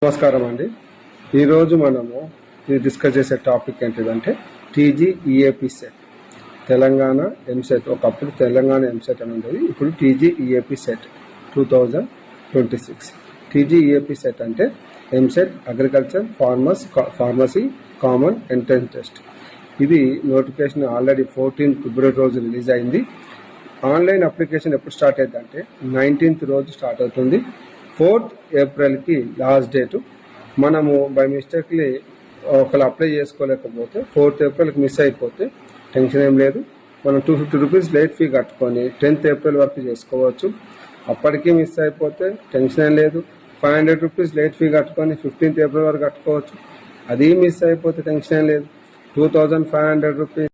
నమస్కారం అండి. ఈరోజు మనము డిస్కస్ చేసే టాపిక్ ఏంటిదంటే టీజీఈఏపీ సెట్. తెలంగాణ ఎంసెట్, ఒకప్పుడు తెలంగాణ ఎంసెట్ అని ఉండేది, ఇప్పుడు టీజీఈఏపీ సెట్ 2026. టీజీఈఏపీ సెట్ అంటే EAMCET agriculture pharmacy common entrance test. ఇది నోటిఫికేషన్ ఆల్రెడీ 14 ఫిబ్రవరి రోజు రిలీజ్ అయింది. ఆన్లైన్ అప్లికేషన్ ఎప్పుడు స్టార్ట్ అయిందంటే 19th రోజు స్టార్ట్ అవుతుంది. 4th ఏప్రిల్కి లాస్ట్ డేటు. మనము బై మిస్టేక్లీ ఒకళ్ళు అప్లై చేసుకోలేకపోతే 4th ఏప్రిల్కి మిస్ అయిపోతే టెన్షన్ ఏం లేదు. మనం 250 రూపీస్ లేట్ ఫీ కట్టుకొని 10th ఏప్రిల్ వరకు చేసుకోవచ్చు. అప్పటికీ మిస్ అయిపోతే టెన్షన్ ఏం లేదు. 500 రూపీస్ లేట్ ఫీ కట్టుకొని 15th ఏప్రిల్ వరకు కట్టుకోవచ్చు. అది మిస్ అయిపోతే టెన్షన్ ఏం లేదు. 2500 రూపీస్